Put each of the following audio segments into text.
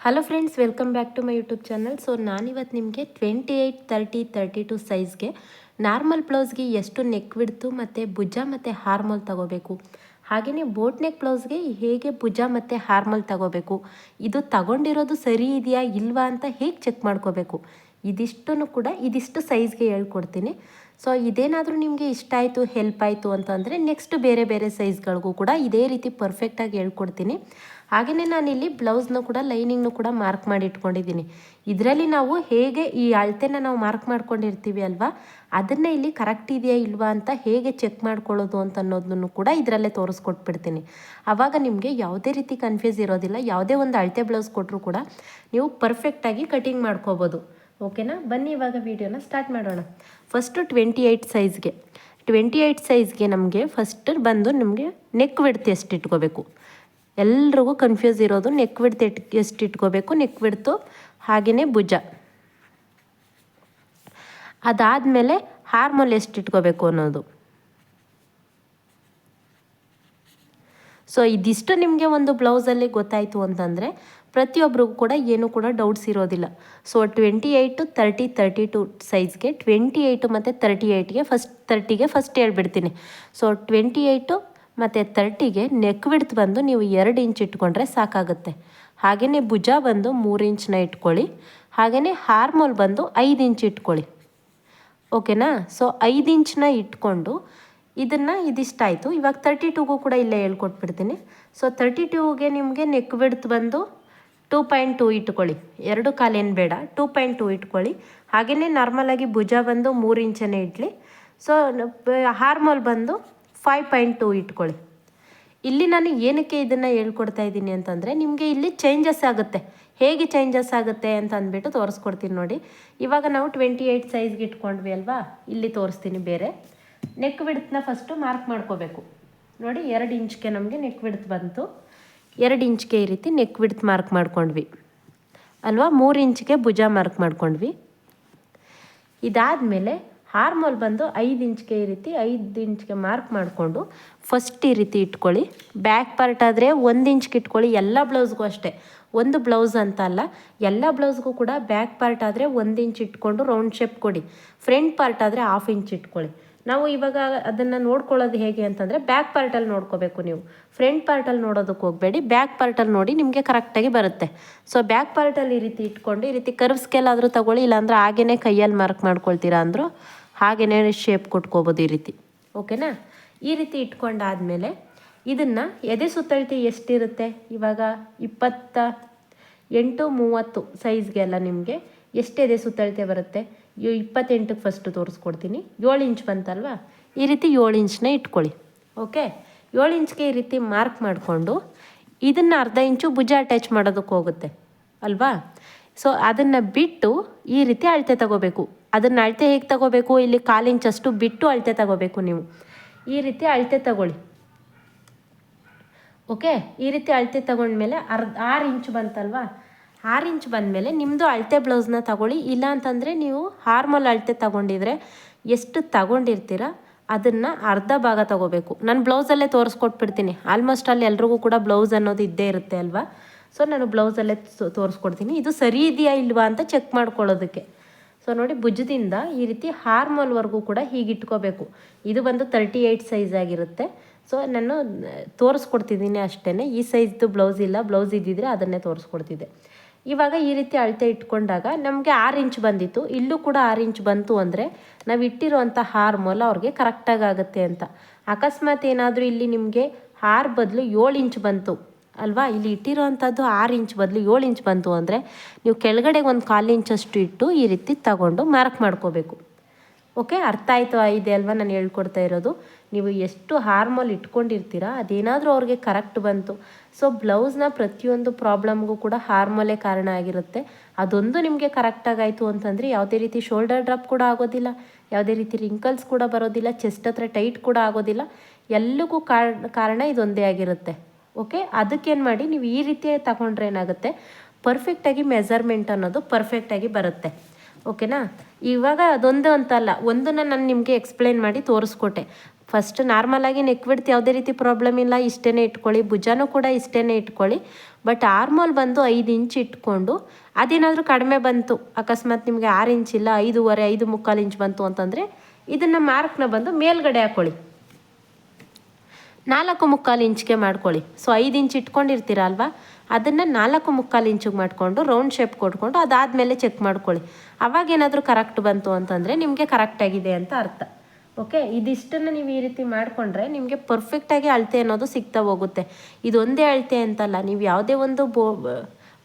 Hello friends, welcome back to my YouTube channel. So ನಾನಿವತ್ತು ನಿಮಗೆ 28, 30, 32 ಸೈಜ್ಗೆ normal ಬ್ಲೌಸ್ಗೆ ಎಷ್ಟು neck width ಮತ್ತು ಭುಜ ಮತ್ತು ಹಾರ್ಮಲ್ ತಗೋಬೇಕು, ಹಾಗೆಯೇ ಬೋಟ್ ನೆಕ್ ಬ್ಲೌಸ್ಗೆ ಹೇಗೆ ಭುಜ ಮತ್ತು ಹಾರ್ಮಲ್ ತಗೋಬೇಕು, ಇದು ತಗೊಂಡಿರೋದು ಸರಿ ಇದೆಯಾ ಇಲ್ವಾ ಅಂತ ಹೇಗೆ ಚೆಕ್ ಮಾಡ್ಕೋಬೇಕು, ಇದಿಷ್ಟನ್ನು ಕೂಡ ಇದಿಷ್ಟು ಸೈಜ್ಗೆ ಹೇಳ್ಕೊಡ್ತೀನಿ. ಸೊ ಇದೇನಾದರೂ ನಿಮಗೆ ಇಷ್ಟ ಆಯಿತು, ಹೆಲ್ಪ್ ಆಯಿತು ಅಂತಂದರೆ ನೆಕ್ಸ್ಟ್ ಬೇರೆ ಬೇರೆ ಸೈಜ್ಗಳಿಗೂ ಕೂಡ ಇದೇ ರೀತಿ ಪರ್ಫೆಕ್ಟಾಗಿ ಹೇಳ್ಕೊಡ್ತೀನಿ. ಹಾಗೆಯೇ ನಾನಿಲ್ಲಿ ಬ್ಲೌಸ್ನು ಕೂಡ ಲೈನಿಂಗ್ನು ಕೂಡ ಮಾರ್ಕ್ ಮಾಡಿ ಇಟ್ಕೊಂಡಿದ್ದೀನಿ. ಇದರಲ್ಲಿ ನಾವು ಹೇಗೆ ಈ ಅಳತೆನ ನಾವು ಮಾರ್ಕ್ ಮಾಡ್ಕೊಂಡಿರ್ತೀವಿ ಅಲ್ವಾ, ಅದನ್ನೇ ಇಲ್ಲಿ ಕರೆಕ್ಟ್ ಇದೆಯಾ ಇಲ್ವಾ ಅಂತ ಹೇಗೆ ಚೆಕ್ ಮಾಡ್ಕೊಳ್ಳೋದು ಅಂತ ಅನ್ನೋದನ್ನು ಕೂಡ ಇದರಲ್ಲೇ ತೋರಿಸ್ಕೊಟ್ಬಿಡ್ತೀನಿ. ಆವಾಗ ನಿಮಗೆ ಯಾವುದೇ ರೀತಿ ಕನ್ಫ್ಯೂಸ್ ಇರೋದಿಲ್ಲ. ಯಾವುದೇ ಒಂದು ಅಳತೆ ಬ್ಲೌಸ್ ಕೊಟ್ಟರು ಕೂಡ ನೀವು ಪರ್ಫೆಕ್ಟಾಗಿ ಕಟಿಂಗ್ ಮಾಡ್ಕೋಬೋದು. ಓಕೆನಾ? ಬನ್ನಿ ಇವಾಗ ವಿಡಿಯೋನ ಸ್ಟಾರ್ಟ್ ಮಾಡೋಣ. ಫಸ್ಟು 28 ಸೈಜ್ಗೆ ನಮಗೆ ಫಸ್ಟ್ ಬಂದು ನಮಗೆ ನೆಕ್ ವಿಡ್ತ್ ಎಷ್ಟು ಇಟ್ಕೋಬೇಕು. ಎಲ್ರಿಗೂ ಕನ್ಫ್ಯೂಸ್ ಇರೋದು ನೆಕ್ ವಿಡ್ತ್ ಎಷ್ಟು ಇಟ್ಕೋಬೇಕು, ನೆಕ್ ವಿಡ್ತು ಹಾಗೆಯೇ ಭುಜ. ಅದಾದಮೇಲೆ ಹಾರ್ಮೋಲ್ ಎಷ್ಟು ಇಟ್ಕೋಬೇಕು ಅನ್ನೋದು. ಸೊ ಇದಿಷ್ಟು ನಿಮಗೆ ಒಂದು ಬ್ಲೌಸಲ್ಲಿ ಗೊತ್ತಾಯಿತು ಅಂತಂದರೆ ಪ್ರತಿಯೊಬ್ಬರಿಗೂ ಕೂಡ ಏನೂ ಕೂಡ ಡೌಟ್ಸ್ ಇರೋದಿಲ್ಲ. ಸೊ 28, 30, 32 ಸೈಜ್ಗೆ 28 ಮತ್ತು 38ಗೆ ಫಸ್ಟ್ ಹೇಳ್ಬಿಡ್ತೀನಿ. ಸೊ 28 ಮತ್ತು 30ಗೆ ನೆಕ್ ವಿಡ್ತ್ ಬಂದು ನೀವು 2 ಇಂಚ್ ಇಟ್ಕೊಂಡ್ರೆ ಸಾಕಾಗುತ್ತೆ. ಹಾಗೆಯೇ ಭುಜ ಬಂದು 3 ಇಂಚನ್ನ ಇಟ್ಕೊಳ್ಳಿ. ಹಾಗೆಯೇ ಹಾರ್ಮೋಲ್ ಬಂದು 5 ಇಂಚ್ ಇಟ್ಕೊಳ್ಳಿ. ಓಕೆನಾ? ಸೊ 5 ಇಂಚನ್ನ ಇಟ್ಕೊಂಡು ಇದಿಷ್ಟಾಯಿತು. ಇವಾಗ 32ಗೂ ಕೂಡ ಇಲ್ಲೇ ಹೇಳ್ಕೊಟ್ಬಿಡ್ತೀನಿ. ಸೊ 32ಗೆ ನಿಮಗೆ ನೆಕ್ ವಿಡ್ತ್ ಬಂದು 2.2 ಇಟ್ಕೊಳ್ಳಿ. 2 ಕಾಲೇನು ಬೇಡ, 2.2 ಇಟ್ಕೊಳ್ಳಿ. ಹಾಗೆಯೇ ನಾರ್ಮಲಾಗಿ ಭುಜ ಬಂದು 3 ಇಂಚನೇ ಇಡಲಿ. ಸೊ ಹಾರ್ಮೋಲ್ ಬಂದು 5.2 ಇಟ್ಕೊಳ್ಳಿ. ಇಲ್ಲಿ ನಾನು ಏನಕ್ಕೆ ಇದನ್ನು ಹೇಳ್ಕೊಡ್ತಾ ಇದ್ದೀನಿ ಅಂತಂದರೆ ನಿಮಗೆ ಇಲ್ಲಿ ಚೇಂಜಸ್ ಆಗುತ್ತೆ. ಹೇಗೆ ಚೇಂಜಸ್ ಆಗುತ್ತೆ ಅಂತ ಅಂದ್ಬಿಟ್ಟು ತೋರಿಸ್ಕೊಡ್ತೀನಿ ನೋಡಿ. ಇವಾಗ ನಾವು 28 ಸೈಜ್ಗೆ ಇಟ್ಕೊಂಡ್ವಿ ಅಲ್ವಾ, ಇಲ್ಲಿ ತೋರಿಸ್ತೀನಿ ಬೇರೆ. ನೆಕ್ ವಿಡ್ತ್ನ ಫಸ್ಟು ಮಾರ್ಕ್ ಮಾಡ್ಕೋಬೇಕು. ನೋಡಿ 2 ಇಂಚ್ಗೆ ನಮಗೆ ನೆಕ್ ವಿಡ್ತ್ ಬಂತು. 2 ಇಂಚ್ಗೆ ಈ ರೀತಿ ನೆಕ್ ವಿಡ್ತ್ ಮಾರ್ಕ್ ಮಾಡ್ಕೊಂಡ್ವಿ ಅಲ್ವಾ. 3 ಇಂಚ್ಗೆ ಭುಜ ಮಾರ್ಕ್ ಮಾಡ್ಕೊಂಡ್ವಿ. ಇದಾದಮೇಲೆ ಹಾರ್ಮೋಲ್ ಬಂದು 5 ಇಂಚ್ಗೆ ಈ ರೀತಿ 5 ಇಂಚ್ಗೆ ಮಾರ್ಕ್ ಮಾಡಿಕೊಂಡು ಫಸ್ಟ್ ಈ ರೀತಿ ಇಟ್ಕೊಳ್ಳಿ. ಬ್ಯಾಕ್ ಪಾರ್ಟ್ ಆದರೆ 1 ಇಂಚ್ಗೆ ಇಟ್ಕೊಳ್ಳಿ. ಎಲ್ಲ ಬ್ಲೌಸ್ಗೂ ಅಷ್ಟೇ, ಒಂದು ಬ್ಲೌಸ್ ಅಂತ ಅಲ್ಲ, ಎಲ್ಲ ಬ್ಲೌಸ್ಗೂ ಕೂಡ ಬ್ಯಾಕ್ ಪಾರ್ಟ್ ಆದರೆ 1 ಇಂಚ್ ಇಟ್ಕೊಂಡು ರೌಂಡ್ ಶೇಪ್ ಕೊಡಿ. ಫ್ರಂಟ್ ಪಾರ್ಟ್ ಆದರೆ 1/2 ಇಂಚ್ ಇಟ್ಕೊಳ್ಳಿ. ನಾವು ಇವಾಗ ಅದನ್ನು ನೋಡ್ಕೊಳ್ಳೋದು ಹೇಗೆ ಅಂತಂದರೆ ಬ್ಯಾಕ್ ಪಾರ್ಟಲ್ಲಿ ನೋಡ್ಕೋಬೇಕು ನೀವು. ಫ್ರಂಟ್ ಪಾರ್ಟಲ್ಲಿ ನೋಡೋದಕ್ಕೆ ಹೋಗಬೇಡಿ, ಬ್ಯಾಕ್ ಪಾರ್ಟಲ್ಲಿ ನೋಡಿ ನಿಮಗೆ ಕರೆಕ್ಟಾಗಿ ಬರುತ್ತೆ. ಸೊ ಬ್ಯಾಕ್ ಪಾರ್ಟಲ್ಲಿ ಈ ರೀತಿ ಇಟ್ಕೊಂಡು ಈ ರೀತಿ ಕರ್ವ್ ಸ್ಕೇಲಾದರೂ ತಗೊಳ್ಳಿ, ಇಲ್ಲಾಂದ್ರೆ ಹಾಗೇ ಕೈಯಲ್ಲಿ ಮಾರ್ಕ್ ಮಾಡ್ಕೊಳ್ತೀರಾ ಅಂದರು ಹಾಗೆಯೇ ಶೇಪ್ ಕೊಟ್ಕೋಬೋದು ಈ ರೀತಿ. ಓಕೆನಾ? ಈ ರೀತಿ ಇಟ್ಕೊಂಡಾದಮೇಲೆ ಇದನ್ನು ಎದೆ ಸುತ್ತಳತೆ ಎಷ್ಟಿರುತ್ತೆ, ಇವಾಗ 28, 30 ಸೈಜ್ಗೆಲ್ಲ ನಿಮಗೆ ಎಷ್ಟು ಎದೆ ಸುತ್ತಳತೆ ಬರುತ್ತೆ. 28ಕ್ಕೆ ಫಸ್ಟು ತೋರಿಸ್ಕೊಡ್ತೀನಿ. 7 ಇಂಚ್ ಬಂತಲ್ವಾ, ಈ ರೀತಿ 7 ಇಂಚನ್ನ ಇಟ್ಕೊಳ್ಳಿ. ಓಕೆ? 7 ಇಂಚ್ಗೆ ಈ ರೀತಿ ಮಾರ್ಕ್ ಮಾಡಿಕೊಂಡು ಇದನ್ನು ಅರ್ಧ ಇಂಚು ಭುಜ ಅಟ್ಯಾಚ್ ಮಾಡೋದಕ್ಕೆ ಹೋಗುತ್ತೆ ಅಲ್ವಾ. ಸೊ ಅದನ್ನು ಬಿಟ್ಟು ಈ ರೀತಿ ಅಳತೆ ತಗೋಬೇಕು. ಅದನ್ನು ಅಳತೆ ಹೇಗೆ ತಗೋಬೇಕು, ಇಲ್ಲಿ 1/4 ಇಂಚಷ್ಟು ಬಿಟ್ಟು ಅಳತೆ ತಗೋಬೇಕು ನೀವು. ಈ ರೀತಿ ಅಳತೆ ತಗೊಳ್ಳಿ. ಓಕೆ? ಈ ರೀತಿ ಅಳತೆ ತಗೊಂಡ್ಮೇಲೆ 6 ಇಂಚ್ ಬಂತಲ್ವಾ, 6 ಇಂಚ್ ಬಂದಮೇಲೆ ನಿಮ್ಮದು ಅಳತೆ ಬ್ಲೌಸ್ನ ತಗೊಳ್ಳಿ. ಇಲ್ಲ ಅಂತಂದರೆ ನೀವು ಹಾರ್ಮೋಲ್ ಅಳತೆ ತಗೊಂಡಿದ್ರೆ ಎಷ್ಟು ತಗೊಂಡಿರ್ತೀರ ಅದನ್ನು ಅರ್ಧ ಭಾಗ ತಗೋಬೇಕು. ನಾನು ಬ್ಲೌಸಲ್ಲೇ ತೋರಿಸ್ಕೊಟ್ಬಿಡ್ತೀನಿ. ಆಲ್ಮೋಸ್ಟ್ ಅಲ್ಲಿ ಎಲ್ರಿಗೂ ಕೂಡ ಬ್ಲೌಸ್ ಅನ್ನೋದು ಇದ್ದೇ ಇರುತ್ತೆ ಅಲ್ವಾ. ಸೊ ನಾನು ಬ್ಲೌಸಲ್ಲೇ ತೋರಿಸ್ಕೊಡ್ತೀನಿ, ಇದು ಸರಿ ಇದೆಯಾ ಇಲ್ವಾ ಅಂತ ಚೆಕ್ ಮಾಡ್ಕೊಳ್ಳೋದಕ್ಕೆ. ಸೊ ನೋಡಿ, ಭುಜದಿಂದ ಈ ರೀತಿ ಹಾರ್ಮೋಲ್ವರೆಗೂ ಕೂಡ ಹೀಗೆ ಇಟ್ಕೋಬೇಕು. ಇದು ಬಂದು 38 ಸೈಜ್ ಆಗಿರುತ್ತೆ. ಸೊ ನಾನು ತೋರಿಸ್ಕೊಡ್ತಿದ್ದೀನಿ ಅಷ್ಟೇ. ಈ ಸೈಜ್ದು ಬ್ಲೌಸ್ ಇಲ್ಲ, ಬ್ಲೌಸ್ ಇದ್ದಿದ್ರೆ ಅದನ್ನೇ ತೋರಿಸ್ಕೊಡ್ತಿದ್ದೆ. ಇವಾಗ ಈ ರೀತಿ ಅಳತೆ ಇಟ್ಕೊಂಡಾಗ ನಮಗೆ 6 ಇಂಚ್ ಬಂದಿತ್ತು, ಇಲ್ಲೂ ಕೂಡ 6 ಇಂಚ್ ಬಂತು ಅಂದರೆ ನಾವು ಇಟ್ಟಿರುವಂಥ ಹಾರ್ಮೋಲ್ ಅವ್ರಿಗೆ ಕರೆಕ್ಟಾಗಿ ಆಗುತ್ತೆ ಅಂತ. ಅಕಸ್ಮಾತ್ ಏನಾದರೂ ಇಲ್ಲಿ ನಿಮಗೆ 6 ಬದಲು 7 ಇಂಚ್ ಬಂತು ಅಲ್ವಾ, ಇಲ್ಲಿ ಇಟ್ಟಿರೋವಂಥದ್ದು 6 ಇಂಚ್ ಬದಲು 7 ಇಂಚ್ ಬಂತು ಅಂದರೆ ನೀವು ಕೆಳಗಡೆಗೆ ಒಂದು 1/4 ಇಂಚಷ್ಟು ಇಟ್ಟು ಈ ರೀತಿ ತಗೊಂಡು ಮಾರ್ಕ್ ಮಾಡ್ಕೋಬೇಕು. ಓಕೆ? ಅರ್ಥ ಆಯಿತು ಇದೆ ಅಲ್ವಾ ನಾನು ಹೇಳ್ಕೊಡ್ತಾ ಇರೋದು. ನೀವು ಎಷ್ಟು ಹಾರ್ಮೋಲ್ ಇಟ್ಕೊಂಡಿರ್ತೀರಾ ಅದೇನಾದರೂ ಅವ್ರಿಗೆ ಕರೆಕ್ಟ್ ಬಂತು. ಸೊ ಬ್ಲೌಸ್ನ ಪ್ರತಿಯೊಂದು ಪ್ರಾಬ್ಲಮ್ಗೂ ಕೂಡ ಹಾರ್ಮೋಲೇ ಕಾರಣ ಆಗಿರುತ್ತೆ. ಅದೊಂದು ನಿಮಗೆ ಕರೆಕ್ಟಾಗಾಯಿತು ಅಂತಂದರೆ ಯಾವುದೇ ರೀತಿ ಶೋಲ್ಡರ್ ಡ್ರಾಪ್ ಕೂಡ ಆಗೋದಿಲ್ಲ, ಯಾವುದೇ ರೀತಿ ರಿಂಕಲ್ಸ್ ಕೂಡ ಬರೋದಿಲ್ಲ, ಚೆಸ್ಟ್ ಹತ್ರ ಟೈಟ್ ಕೂಡ ಆಗೋದಿಲ್ಲ. ಎಲ್ಲಕ್ಕೂ ಕಾರಣ ಇದೊಂದೇ ಆಗಿರುತ್ತೆ. ಓಕೆ? ಅದಕ್ಕೇನು ಮಾಡಿ ನೀವು ಈ ರೀತಿ ತಗೊಂಡ್ರೆ ಏನಾಗುತ್ತೆ, ಪರ್ಫೆಕ್ಟಾಗಿ ಮೆಜರ್ಮೆಂಟ್ ಅನ್ನೋದು ಪರ್ಫೆಕ್ಟಾಗಿ ಬರುತ್ತೆ. ಓಕೆನಾ? ಇವಾಗ ಅದೊಂದು ಅಂತಲ್ಲ, ಒಂದನ್ನು ನಾನು ನಿಮಗೆ ಎಕ್ಸ್ಪ್ಲೇನ್ ಮಾಡಿ ತೋರಿಸ್ಕೊಟ್ಟೆ. ಫಸ್ಟ್ ನಾರ್ಮಲಾಗಿ ನೆಕ್ ವಿಡ್ತ್ ಯಾವುದೇ ರೀತಿ ಪ್ರಾಬ್ಲಮ್ ಇಲ್ಲ, ಇಷ್ಟೇ ಇಟ್ಕೊಳ್ಳಿ. ಭುಜನೂ ಕೂಡ ಇಷ್ಟೇ ಇಟ್ಕೊಳ್ಳಿ. ಬಟ್ ಆರ್ಮೋಲ್ ಬಂದು 5 ಇಂಚ್ ಇಟ್ಕೊಂಡು ಅದೇನಾದರೂ ಕಡಿಮೆ ಬಂತು, ಅಕಸ್ಮಾತ್ ನಿಮಗೆ 6 ಇಂಚ್ ಇಲ್ಲ 5.5 5.25 ಇಂಚ್ ಬಂತು ಅಂತಂದರೆ ಇದನ್ನು ಮಾರ್ಕ್ನ ಬಂದು ಮೇಲ್ಗಡೆ ಹಾಕ್ಕೊಳ್ಳಿ, 4.25 ಇಂಚ್ಗೆ ಮಾಡ್ಕೊಳ್ಳಿ. ಸೊ 5 ಇಂಚ್ ಇಟ್ಕೊಂಡಿರ್ತೀರ ಅಲ್ವಾ, ಅದನ್ನು 4.25 ಇಂಚಿಗೆ ಮಾಡಿಕೊಂಡು ರೌಂಡ್ ಶೇಪ್ ಕೊಟ್ಕೊಂಡು ಅದಾದಮೇಲೆ ಚೆಕ್ ಮಾಡ್ಕೊಳ್ಳಿ. ಅವಾಗೇನಾದರೂ ಕರೆಕ್ಟ್ ಬಂತು ಅಂತಂದರೆ ನಿಮಗೆ ಕರೆಕ್ಟಾಗಿದೆ ಅಂತ ಅರ್ಥ. ಓಕೆ, ಇದಿಷ್ಟನ್ನು ನೀವು ಈ ರೀತಿ ಮಾಡಿಕೊಂಡ್ರೆ ನಿಮಗೆ ಪರ್ಫೆಕ್ಟಾಗಿ ಅಳತೆ ಅನ್ನೋದು ಸಿಗ್ತಾ ಹೋಗುತ್ತೆ. ಇದೊಂದೇ ಅಳತೆ ಅಂತಲ್ಲ, ನೀವು ಯಾವುದೇ ಒಂದು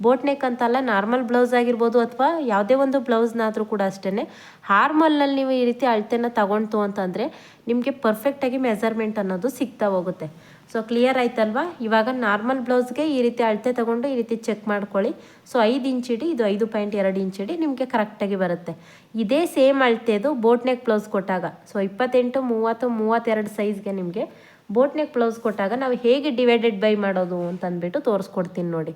ಬೋಟ್ ನೆಕ್ ಅಂತಲ್ಲ, ನಾರ್ಮಲ್ ಬ್ಲೌಸ್ ಆಗಿರ್ಬೋದು ಅಥವಾ ಯಾವುದೇ ಒಂದು ಬ್ಲೌಸ್ನಾದರೂ ಕೂಡ ಅಷ್ಟೇ ಹಾರ್ಮಲ್ನಲ್ಲಿ ನೀವು ಈ ರೀತಿ ಅಳತೆನ ತಗೊಳ್ತು ಅಂತಂದರೆ ನಿಮಗೆ ಪರ್ಫೆಕ್ಟಾಗಿ ಮೆಜರ್ಮೆಂಟ್ ಅನ್ನೋದು ಸಿಗ್ತಾ ಹೋಗುತ್ತೆ. ಸೊ ಕ್ಲಿಯರ್ ಆಯ್ತಲ್ವಾ? ಇವಾಗ ನಾರ್ಮಲ್ ಬ್ಲೌಸ್ಗೆ ಈ ರೀತಿ ಅಳತೆ ತೊಗೊಂಡು ಈ ರೀತಿ ಚೆಕ್ ಮಾಡ್ಕೊಳ್ಳಿ. ಸೊ 5 ಇಂಚ್ ಇಡಿ, ಇದು 5.2 ಇಂಚ್ ಇಡಿ, ನಿಮಗೆ ಕರೆಕ್ಟಾಗಿ ಬರುತ್ತೆ. ಇದೇ ಸೇಮ್ ಅಳತೆದು ಬೋಟ್ ನೆಕ್ ಬ್ಲೌಸ್ ಕೊಟ್ಟಾಗ, ಸೊ 28, 30, 32 ಸೈಜ್ಗೆ ನಿಮಗೆ ಬೋಟ್ ನೆಕ್ ಬ್ಲೌಸ್ ಕೊಟ್ಟಾಗ ನಾವು ಹೇಗೆ ಡಿವೈಡೆಡ್ ಬೈ ಮಾಡೋದು ಅಂತಂದ್ಬಿಟ್ಟು ತೋರಿಸ್ಕೊಡ್ತೀನಿ ನೋಡಿ.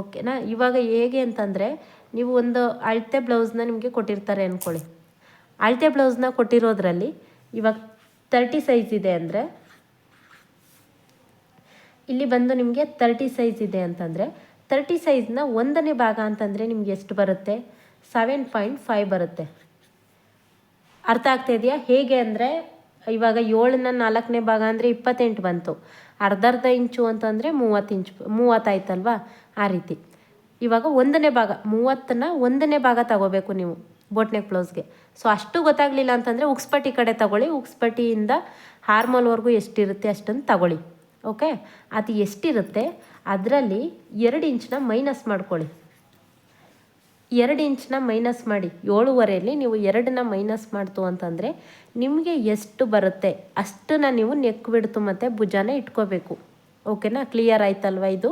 ಓಕೆನಾ? ಇವಾಗ ಹೇಗೆ ಅಂತಂದರೆ, ನೀವು ಒಂದು ಅಳತೆ ಬ್ಲೌಸ್ನ ನಿಮಗೆ ಕೊಟ್ಟಿರ್ತಾರೆ ಅಂದ್ಕೊಳ್ಳಿ. ಅಳತೆ ಬ್ಲೌಸ್ನ ಕೊಟ್ಟಿರೋದ್ರಲ್ಲಿ ಇವಾಗ 30 ಸೈಜ್ ಇದೆ ಅಂದರೆ, ಇಲ್ಲಿ ಬಂದು ನಿಮಗೆ 30 ಸೈಜ್ ಇದೆ ಅಂತಂದರೆ 30 ಸೈಜ್ನ 1ನೇ ಭಾಗ ಅಂತಂದರೆ ನಿಮ್ಗೆ ಎಷ್ಟು ಬರುತ್ತೆ? 7.5 ಬರುತ್ತೆ. ಅರ್ಥ ಆಗ್ತಾ ಇದೆಯಾ? ಹೇಗೆ ಅಂದರೆ, ಇವಾಗ 7ನ 4ನೇ ಭಾಗ ಅಂದರೆ 28 ಬಂತು, ಅರ್ಧ ಇಂಚು ಅಂತಂದರೆ 30 ಇಂಚು, 30 ಆಯ್ತಲ್ವಾ? ಆ ರೀತಿ ಇವಾಗ 1ನೇ ಭಾಗ 30ನ 1ನೇ ಭಾಗ ತಗೋಬೇಕು ನೀವು ಬೋಟ್ ನೆಕ್ ಬ್ಲೌಸ್ಗೆ. ಸೊ ಅಷ್ಟು ಗೊತ್ತಾಗಲಿಲ್ಲ ಅಂತಂದರೆ ಉಕ್ಸ್ಪಟ್ಟಿ ಕಡೆ ತಗೊಳ್ಳಿ, ಉಕ್ಸ್ಪಟ್ಟಿಯಿಂದ ಹಾರ್ಮೋಲ್ವರೆಗೂ ಎಷ್ಟಿರುತ್ತೆ ಅಷ್ಟನ್ನು ತಗೊಳ್ಳಿ. ಓಕೆ, ಅದು ಎಷ್ಟಿರುತ್ತೆ ಅದರಲ್ಲಿ 2 ಇಂಚನ್ನ ಮೈನಸ್ ಮಾಡ್ಕೊಳ್ಳಿ. 2 ಇಂಚನ್ನ ಮೈನಸ್ ಮಾಡಿ 7.5ಯಲ್ಲಿ ನೀವು 2ನ್ನ ಮೈನಸ್ ಮಾಡ್ತು ಅಂತಂದರೆ ನಿಮಗೆ ಎಷ್ಟು ಬರುತ್ತೆ ಅಷ್ಟನ್ನು ನೀವು ನೆಕ್ ಬಿಡ್ತು ಮತ್ತು ಭುಜಾನ ಇಟ್ಕೋಬೇಕು. ಓಕೆನಾ? ಕ್ಲಿಯರ್ ಆಯ್ತಲ್ವ? ಇದು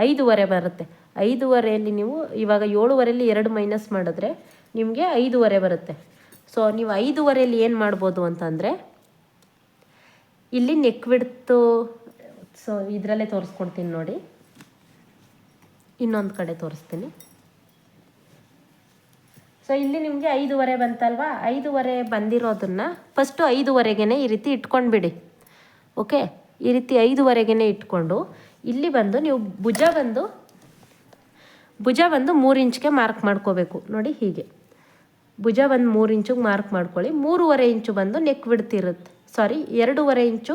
5.5 ಬರುತ್ತೆ. 5.5ಯಲ್ಲಿ ನೀವು ಇವಾಗ 7.5ಯಲ್ಲಿ 2 ಮೈನಸ್ ಮಾಡಿದ್ರೆ ನಿಮಗೆ 5.5 ಬರುತ್ತೆ. ಸೊ ನೀವು 5.5ಯಲ್ಲಿ ಏನು ಮಾಡ್ಬೋದು ಅಂತಂದರೆ, ಇಲ್ಲಿ ನೆಕ್ ಬಿಡ್ತು, ಸೊ ಇದರಲ್ಲೇ ತೋರಿಸ್ಕೊಡ್ತೀನಿ ನೋಡಿ, ಇನ್ನೊಂದು ಕಡೆ ತೋರಿಸ್ತೀನಿ. ಸೊ ಇಲ್ಲಿ ನಿಮಗೆ 5.5 ಬಂತಲ್ವಾ? 5.5 ಬಂದಿರೋದನ್ನು ಫಸ್ಟು 5.5ಗೆ ಈ ರೀತಿ ಇಟ್ಕೊಂಡ್ಬಿಡಿ. ಓಕೆ, ಈ ರೀತಿ 5.5ಗೆ ಇಟ್ಕೊಂಡು ಇಲ್ಲಿ ಬಂದು ನೀವು ಭುಜ ಬಂದು 3 ಇಂಚ್ಗೆ ಮಾರ್ಕ್ ಮಾಡ್ಕೋಬೇಕು ನೋಡಿ. ಹೀಗೆ ಭುಜ ಬಂದು 3 ಇಂಚಿಗೆ ಮಾರ್ಕ್ ಮಾಡ್ಕೊಳ್ಳಿ. 3.5 ಇಂಚು ಬಂದು ನೆಕ್ ಬಿಡ್ತಿರುತ್ತೆ, 2.5 ಇಂಚು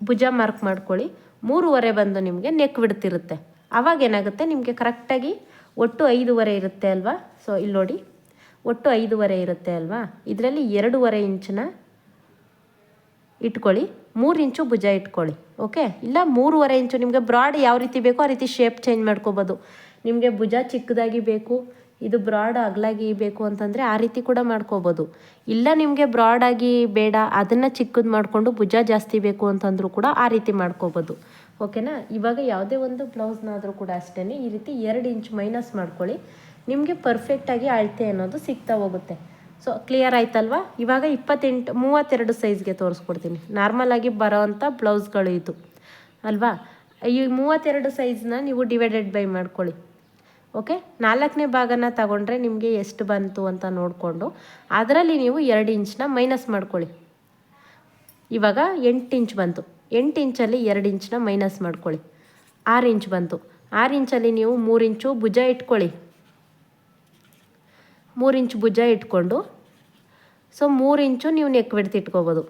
ಭುಜ ಮಾರ್ಕ್ ಮಾಡ್ಕೊಳ್ಳಿ. 3.5 ಬಂದು ನಿಮಗೆ ನೆಕ್ ಬಿಡ್ತಿರುತ್ತೆ. ಆವಾಗ ಏನಾಗುತ್ತೆ, ನಿಮಗೆ ಕರೆಕ್ಟಾಗಿ ಒಟ್ಟು 5.5 ಇರುತ್ತೆ ಅಲ್ವಾ? ಸೊ ಇಲ್ಲಿ ನೋಡಿ, ಒಟ್ಟು 5.5 ಇರುತ್ತೆ ಅಲ್ವಾ? ಇದರಲ್ಲಿ 2.5 ಇಂಚನ್ನ ಇಟ್ಕೊಳ್ಳಿ, 3 ಇಂಚು ಭುಜ ಇಟ್ಕೊಳ್ಳಿ. ಓಕೆ, ಇಲ್ಲ 3.5 ಇಂಚು ನಿಮಗೆ ಬ್ರಾಡ್ ಯಾವ ರೀತಿ ಬೇಕೋ ಆ ರೀತಿ ಶೇಪ್ ಚೇಂಜ್ ಮಾಡ್ಕೋಬೋದು. ನಿಮಗೆ ಭುಜ ಚಿಕ್ಕದಾಗಿ ಬೇಕು, ಇದು ಬ್ರಾಡ್ ಅಗಲಾಗಿ ಬೇಕು ಅಂತಂದರೆ ಆ ರೀತಿ ಕೂಡ ಮಾಡ್ಕೋಬೋದು. ಇಲ್ಲ ನಿಮಗೆ ಬ್ರಾಡಾಗಿ ಬೇಡ, ಅದನ್ನು ಚಿಕ್ಕದು ಮಾಡಿಕೊಂಡು ಭುಜ ಜಾಸ್ತಿ ಬೇಕು ಅಂತಂದರೂ ಕೂಡ ಆ ರೀತಿ ಮಾಡ್ಕೋಬೋದು. ಓಕೆನಾ? ಇವಾಗ ಯಾವುದೇ ಒಂದು ಬ್ಲೌಸ್ನಾದರೂ ಕೂಡ ಅಷ್ಟೇ ಈ ರೀತಿ 2 ಇಂಚ್ ಮೈನಸ್ ಮಾಡ್ಕೊಳ್ಳಿ, ನಿಮಗೆ ಪರ್ಫೆಕ್ಟಾಗಿ ಅಳತೆ ಅನ್ನೋದು ಸಿಗ್ತಾ ಹೋಗುತ್ತೆ. ಸೊ ಕ್ಲಿಯರ್ ಆಯ್ತಲ್ವಾ? ಇವಾಗ 32 ಸೈಜ್ಗೆ ತೋರಿಸ್ಕೊಡ್ತೀನಿ. ನಾರ್ಮಲಾಗಿ ಬರೋವಂಥ ಬ್ಲೌಸ್ಗಳು ಇದು ಅಲ್ವಾ? ಈ 32 ಸೈಜ್ನ ನೀವು ಡಿವೈಡೆಡ್ ಬೈ ಮಾಡ್ಕೊಳ್ಳಿ. ಓಕೆ, 4ನೇ ಭಾಗನ ತಗೊಂಡ್ರೆ ನಿಮಗೆ ಎಷ್ಟು ಬಂತು ಅಂತ ನೋಡಿಕೊಂಡು ಅದರಲ್ಲಿ ನೀವು 2 ಇಂಚನ್ನ ಮೈನಸ್ ಮಾಡ್ಕೊಳ್ಳಿ. ಇವಾಗ 8 ಇಂಚ್ ಬಂತು, 8 ಇಂಚಲ್ಲಿ 2 ಇಂಚನ್ನ ಮೈನಸ್ ಮಾಡ್ಕೊಳ್ಳಿ. 6 ಇಂಚ್ ಬಂತು, 6 ಇಂಚಲ್ಲಿ ನೀವು 3 ಇಂಚು ಭುಜ ಇಟ್ಕೊಳ್ಳಿ. 3 ಇಂಚ್ ಭುಜ ಇಟ್ಕೊಂಡು ಸೊ 3 ಇಂಚು ನೀವು ನೆಕ್ ಬಿಡ್ತು ಇಟ್ಕೋಬೋದು.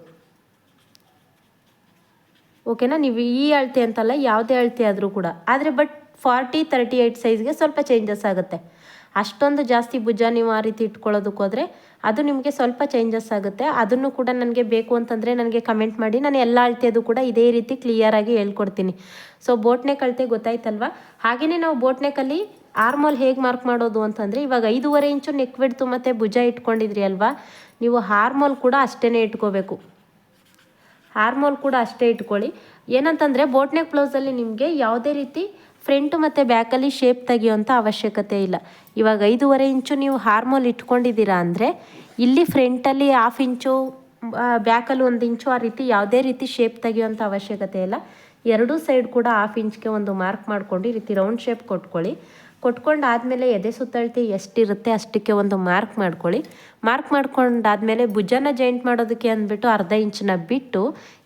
ಓಕೆನಾ? ನೀವು ಈ ಅಳತೆ ಅಂತಲ್ಲ, ಯಾವುದೇ ಅಳತೆ ಆದರೂ ಕೂಡ. ಆದರೆ ಬಟ್ 38 ಸೈಜ್ಗೆ ಸ್ವಲ್ಪ ಚೇಂಜಸ್ ಆಗುತ್ತೆ. ಅಷ್ಟೊಂದು ಜಾಸ್ತಿ ಭುಜ ನೀವು ಆ ರೀತಿ ಇಟ್ಕೊಳ್ಳೋದಕ್ಕೆ ಹೋದರೆ ಅದು ನಿಮಗೆ ಸ್ವಲ್ಪ ಚೇಂಜಸ್ ಆಗುತ್ತೆ. ಅದನ್ನು ಕೂಡ ನನಗೆ ಬೇಕು ಅಂತಂದರೆ ನನಗೆ ಕಮೆಂಟ್ ಮಾಡಿ, ನಾನು ಎಲ್ಲ ಅಳತೆದು ಕೂಡ ಇದೇ ರೀತಿ ಕ್ಲಿಯರಾಗಿ ಹೇಳ್ಕೊಡ್ತೀನಿ. ಸೊ ಬೋಟ್ ನೆಕ್ ಅಳತೆ ಗೊತ್ತಾಯ್ತಲ್ವ? ಹಾಗೆಯೇ ನಾವು ಬೋಟ್ ನೆಕ್ಕಲ್ಲಿ ಆರ್ಮೋಲ್ ಹೇಗೆ ಮಾರ್ಕ್ ಮಾಡೋದು ಅಂತಂದರೆ, ಇವಾಗ 5.5 ಇಂಚು ನೆಕ್ ಬಿಡ್ತು ಮತ್ತು ಭುಜ ಇಟ್ಕೊಂಡಿದ್ರಿ ಅಲ್ವಾ, ನೀವು ಹಾರ್ಮೋಲ್ ಕೂಡ ಅಷ್ಟೇ ಇಟ್ಕೋಬೇಕು. ಹಾರ್ಮೋಲ್ ಕೂಡ ಅಷ್ಟೇ ಇಟ್ಕೊಳ್ಳಿ. ಏನಂತಂದರೆ ಬೋಟ್ ನೆಕ್ ಬ್ಲೌಸಲ್ಲಿ ನಿಮಗೆ ಯಾವುದೇ ರೀತಿ ಫ್ರಂಟು ಮತ್ತು ಬ್ಯಾಕಲ್ಲಿ ಶೇಪ್ ತೆಗಿಯೋಂಥ ಅವಶ್ಯಕತೆ ಇಲ್ಲ. ಇವಾಗ 5.5 ಇಂಚು ನೀವು ಹಾರ್ಮೋಲ್ ಇಟ್ಕೊಂಡಿದ್ದೀರಾ ಅಂದರೆ ಇಲ್ಲಿ ಫ್ರಂಟಲ್ಲಿ 1/2 ಇಂಚು, ಬ್ಯಾಕಲ್ಲಿ 1 ಇಂಚು, ಆ ರೀತಿ ಯಾವುದೇ ರೀತಿ ಶೇಪ್ ತೆಗಿಯೋಂಥ ಅವಶ್ಯಕತೆ ಇಲ್ಲ. ಎರಡೂ ಸೈಡ್ ಕೂಡ 1/2 ಇಂಚ್ಗೆ ಒಂದು ಮಾರ್ಕ್ ಮಾಡ್ಕೊಂಡು ಈ ರೀತಿ ರೌಂಡ್ ಶೇಪ್ ಕೊಟ್ಕೊಂಡಾದಮೇಲೆ ಎದೆ ಸುತ್ತಳತೆ ಎಷ್ಟಿರುತ್ತೆ ಅಷ್ಟಕ್ಕೆ ಒಂದು ಮಾರ್ಕ್ ಮಾಡ್ಕೊಳ್ಳಿ. ಮಾರ್ಕ್ ಮಾಡ್ಕೊಂಡಾದಮೇಲೆ ಭುಜನ ಜಾಯಿಂಟ್ ಮಾಡೋದಕ್ಕೆ ಅಂದ್ಬಿಟ್ಟು 1/2 ಇಂಚನ್ನ ಬಿಟ್ಟು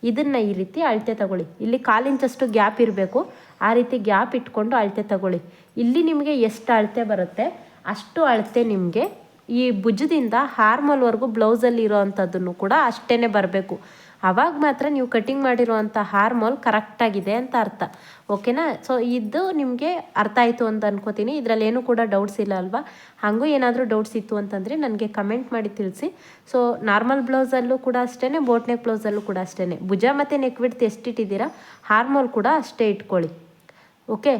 ಇದನ್ನು ಈ ರೀತಿ ಅಳತೆ ತಗೊಳ್ಳಿ. ಇಲ್ಲಿ 1/4 ಇಂಚಷ್ಟು ಗ್ಯಾಪ್ ಇರಬೇಕು. ಆ ರೀತಿ ಗ್ಯಾಪ್ ಇಟ್ಕೊಂಡು ಅಳತೆ ತಗೊಳ್ಳಿ. ಇಲ್ಲಿ ನಿಮಗೆ ಎಷ್ಟು ಅಳತೆ ಬರುತ್ತೆ ಅಷ್ಟು ಅಳತೆ ನಿಮಗೆ ಈ ಭುಜದಿಂದ ಹಾರ್ಮಲ್ವರೆಗೂ ಬ್ಲೌಸಲ್ಲಿ ಇರೋ ಅಂಥದ್ದನ್ನು ಕೂಡ ಅಷ್ಟೇ ಬರಬೇಕು. ಆವಾಗ ಮಾತ್ರ ನೀವು ಕಟಿಂಗ್ ಮಾಡಿರುವಂಥ ಹಾರ್ಮೋಲ್ ಕರೆಕ್ಟಾಗಿದೆ ಅಂತ ಅರ್ಥ. ಓಕೆನಾ? ಸೊ ಇದು ನಿಮಗೆ ಅರ್ಥ ಆಯಿತು ಅಂತ ಅನ್ಕೋತೀನಿ. ಇದರಲ್ಲಿ ಏನೂ ಕೂಡ ಡೌಟ್ಸ್ ಇಲ್ಲ ಅಲ್ವಾ? ಹಾಗೂ ಏನಾದರೂ ಡೌಟ್ಸ್ ಇತ್ತು ಅಂತಂದರೆ ನನಗೆ ಕಮೆಂಟ್ ಮಾಡಿ ತಿಳಿಸಿ. ಸೊ ನಾರ್ಮಲ್ ಬ್ಲೌಸಲ್ಲೂ ಕೂಡ ಅಷ್ಟೇ, ಬೋಟ್ ನೆಕ್ ಬ್ಲೌಸಲ್ಲೂ ಕೂಡ ಅಷ್ಟೇ ಭುಜ ಮತ್ತು ನೆಕ್ ವಿಡ್ತ್ ಎಷ್ಟಿಟ್ಟಿದ್ದೀರಾ ಹಾರ್ಮೋಲ್ ಕೂಡ ಅಷ್ಟೇ ಇಟ್ಕೊಳ್ಳಿ. ಓಕೆ,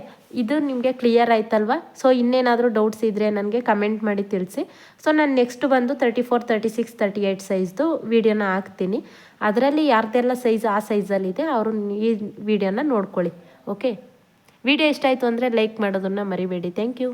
ಇದು ನಿಮಗೆ ಕ್ಲಿಯರ್ ಆಯ್ತಲ್ವಾ? ಸೊ ಇನ್ನೇನಾದರೂ ಡೌಟ್ಸ್ ಇದ್ದರೆ ನನಗೆ ಕಮೆಂಟ್ ಮಾಡಿ ತಿಳಿಸಿ. ಸೊ ನಾನು ನೆಕ್ಸ್ಟ್ ಬಂದು 34, 36, 38 ಸೈಜ್ದು ವೀಡಿಯೋನ ಹಾಕ್ತೀನಿ. ಅದರಲ್ಲಿ ಯಾರ್ದೆಲ್ಲ ಸೈಜ್ ಆ ಸೈಜಲ್ಲಿದೆ ಅವರು ಈ ವಿಡಿಯೋನ ನೋಡ್ಕೊಳ್ಳಿ. ಓಕೆ, ವಿಡಿಯೋ ಇಷ್ಟ ಆಯಿತು ಅಂದರೆ ಲೈಕ್ ಮಾಡೋದನ್ನು ಮರಿಬೇಡಿ. Thank you.